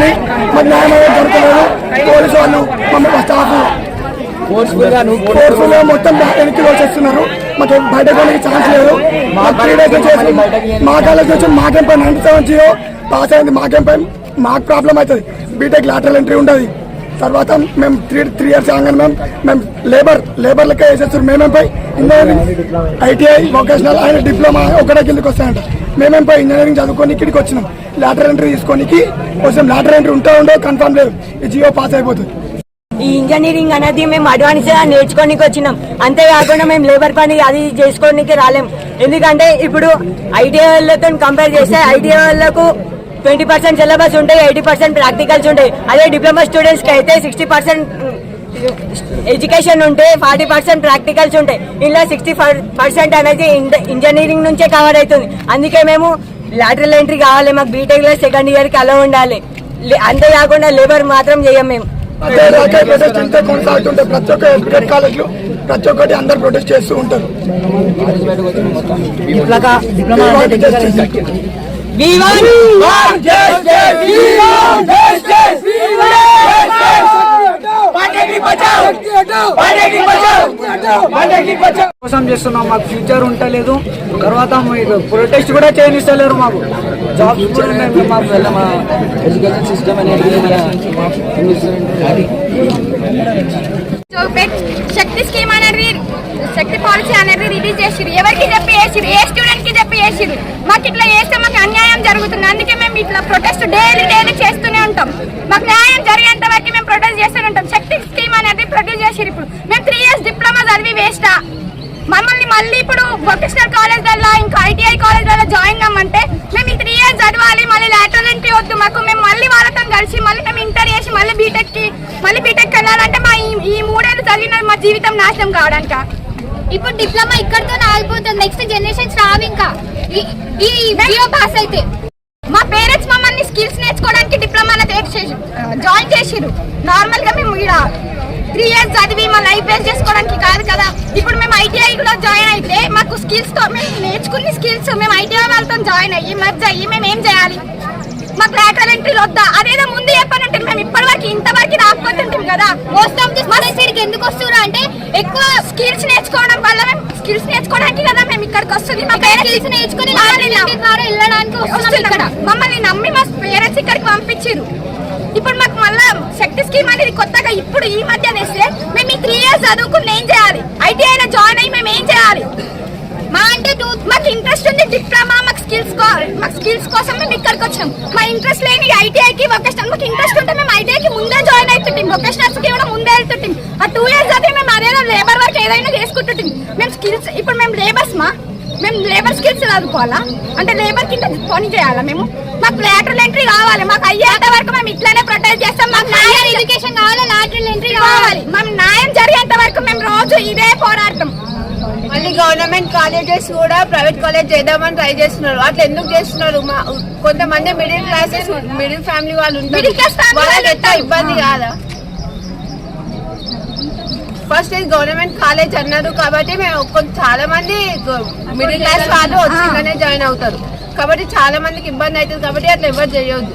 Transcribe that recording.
కానీ మాకు న్యాయం అనేది జరుగుతలేదు. పోలీసు వాళ్ళు మమ్మల్ని స్టాఫ్ ఫోర్స్ఫుల్గా మొత్తం వెనక్కి వచ్చేస్తున్నారు. మాకు బయటకు వెళ్ళడానికి ఛాన్స్ లేదు. మాకు 3 days చేసి మా కాలేజ్ వచ్చి మాకేం పై 97 జీరో పాస్ అయింది. మాకేం పై మాకు ప్రాబ్లం అవుతుంది. బీటెక్ లాటరల్ ఎంట్రీ ఉంటుంది. తర్వాత మేము 3 years కాగానే మేము లేబర్ లెక్క వేసేస్తారు. మేమేంపై ఇంజనీరింగ్ ITI వొకేషనల్ ఆయన డిప్లొమా ఒకటే కిందకి వస్తాయంట. మేమేంపై ఇంజనీరింగ్ చదువుకొని ఇక్కడికి వచ్చినాం. లాటరల్ ఎంట్రీ తీసుకోనికి కొంచెం లాటరల్ ఎంట్రీ ఉండో కన్ఫర్మ్ లేదు. ఈ జియో పాస్ అయిపోతుంది. ఈ ఇంజనీరింగ్ అనేది మేము అడ్వాన్స్ గా నేర్చుకోనికి వచ్చినాం. అంతేకాకుండా మేము లేబర్ పని అది చేసుకోనికి రాలేం. ఎందుకంటే ఇప్పుడు ITI వాళ్ళతో కంపేర్ చేస్తే ITI వాళ్ళకు 20% సిలబస్ ఉంటాయి, 80% ప్రాక్టికల్స్ ఉంటాయి. అదే డిప్లొమా స్టూడెంట్స్ కి అయితే 60% ఎడ్యుకేషన్ ఉంటే 40% ప్రాక్టికల్స్ ఉంటాయి. ఇలా 60% అనేది ఇంజనీరింగ్ నుంచే కవర్ అవుతుంది. అందుకే మేము లాటరల్ ఎంట్రీ కావాలి. మాకు బీటెక్ లో 2nd year కి అలా ఉండాలి. అంతేకాకుండా లేబర్ మాత్రం చేయం మేము. కొనసాగుతుంటే ప్రతి ఒక్క ఎడ్యుకేట్ కాలేజ్లో ప్రతి ఒక్కటి అందరు ప్రొటెస్ట్ చేస్తూ ఉంటారు. కోసం చేస్తున్నాం. మాకు ఫ్యూచర్ ఉంటలేదు. తర్వాత ప్రొటెస్ట్ కూడా చేయనిస్తలేరు. మాకు జాబ్స్ మా ఎడ్యుకేషన్ సిస్టమ్ అనేది శక్తి స్కీమ్ అనేది శక్తి పాలసీ అనేది రిలీజ్ చేసిరు. ఎవరికి చెప్పి వేసిరు? ఏ స్టూడెంట్ కి చెప్పి వేసిరు? మాకు ఇట్లా చేస్తే మాకు అన్యాయం జరుగుతుంది. అందుకే మేము ఇట్లా ప్రొటెస్ట్ డైలీ చేస్తూనే ఉంటాం. మాకు న్యాయం జరిగేంత వరకు మేము ప్రొటెస్ట్ చేస్తూనే ఉంటాం. శక్తి స్కీమ్ అనేది ప్రొడ్యూస్ చేసిరు. ఇప్పుడు మేము 3 years డిప్లొమా చదివి వేస్టా? మమ్మల్ని మళ్ళీ ఇప్పుడు వొకేషనల్ కాలేజ్లలో ఇంకా ITI కాలేజ్లలో జాయిన్ కమ్మంటే మేము ఈ 3 years చదవాలి. మళ్ళీ లాటరల్ ఎంట్రీ వద్దు మాకు. మేము మళ్ళీ వాళ్ళతో కలిసి మళ్ళీ మేము ఇంటర్ చేసి మళ్ళీ బీటెక్ వెళ్ళాలంటే మా ఈ 3 ఏళ్ళు చదివిన మా జీవితం నాశనం కావడానిక. ఇప్పుడు డిప్లొమా ఇక్కడితో ఆగిపోతుంది. నెక్స్ట్ జనరేషన్స్ రావు. ఇంకా ఈ జియో పాస్ అయితే మా పేరెంట్స్ మమ్మల్ని స్కిల్స్ నేర్చుకోవడానికి డిప్లొమాలో జాయిన్ చేసిరు. నార్మల్ గా మేము ఇక్కడ 3 years చదివి మా లైఫ్ బేస్ చేసుకోవడానికి కాదు కదా. ఇప్పుడు మేము ITI లో జాయిన్ అయితే మాకు స్కిల్స్ తో మేము నేర్చుకున్న స్కిల్స్ మేము ITI వాళ్ళతో జాయిన్ అయ్యి మర్జ్ అయ్యి మేము ఏం చేయాలి? మాకు లాటరల్ ఎంట్రీలు వద్దా? అదేదో ముందు చెప్పానంటే మేము ఇప్పటివరకు ఇంతవరకు రాకపోతుంటాం కదా. మోస్ట్ ఆఫ్ ది స్టూడెంట్స్ ఎందుకు వస్తున్నారు అంటే ఎక్కువ స్కిల్స్ నేర్చుకోవడం వల్ల మేము స్కిల్స్ నేర్చుకోవడానికి కదా మేము ఇక్కడికి వస్తుంది. మా పేరెంట్స్ నేర్చుకుని ద్వారా వెళ్ళడానికి వస్తున్నాం. ఇక్కడ మమ్మల్ని నమ్మి మా పేరెంట్స్ ఇక్కడికి పంపించారు. ఇప్పుడు మాకు మళ్ళా శక్తి స్కీమ్ అనేది కొత్తగా ఇప్పుడు ఈ మధ్య వేస్తే మేము ఈ 3 years చదువుకుని ఏం చేయాలి? ITI లో జాయిన్ అయ్యి మేము ఏం చేయాలి? మాకు ఇంట్రెస్ట్ ఉంది డిప్లొమా మాకు స్కిల్స్ కోసం మేము ఇక్కడికి వచ్చాం. మా ఇంట్రెస్ట్ లేని ITIకి వొకేషనల్ మాకు ఇంట్రెస్ట్ ఉంటే మేము ITIకి ముందే జాయిన్ అవుతుంటాం. వొకేషనల్స్ కి కూడా ముందే వెళ్తుంటాం. ఆ 2 years చదివి మేము అదేదో లేబర్ వర్క్ ఏదైనా చేసుకుంటుంటాం. మేము స్కిల్స్ ఇప్పుడు మేము మేము లేబర్ స్కిల్స్ చదువుకోవాలా? అంటే లేబర్ కింద పని చేయాలా? మాకు లాటరల్ ఎంట్రీ కావాలి. మాకు అయ్యేంత వరకు మేము ఇట్లానే ప్రొటెస్ట్ చేస్తాం. మాకు న్యాయం ఎడ్యుకేషన్ కావాలి, లాటరల్ ఎంట్రీ కావాలి. మేము న్యాయం జరిగేంత వరకు మేము రోజు ఇదే పోరాడతాం. మళ్ళీ గవర్నమెంట్ కాలేజెస్ కూడా ప్రైవేట్ కాలేజ్ చేద్దామని ట్రై చేస్తున్నారు. అట్లా ఎందుకు చేస్తున్నారు? కొంతమంది మిడిల్ ఫ్యామిలీ వాళ్ళు ఉంటారు. వాళ్ళకి ఎట్లా ఇబ్బంది కాదా? ఫస్ట్ ఇది గవర్నమెంట్ కాలేజ్ అన్నారు కాబట్టి మేము చాలా మంది మిడిల్ క్లాస్ వాళ్ళు వచ్చి జాయిన్ అవుతారు. కాబట్టి చాలా మందికి ఇబ్బంది అవుతుంది. కాబట్టి అట్లా ఎవరు చేయొద్దు.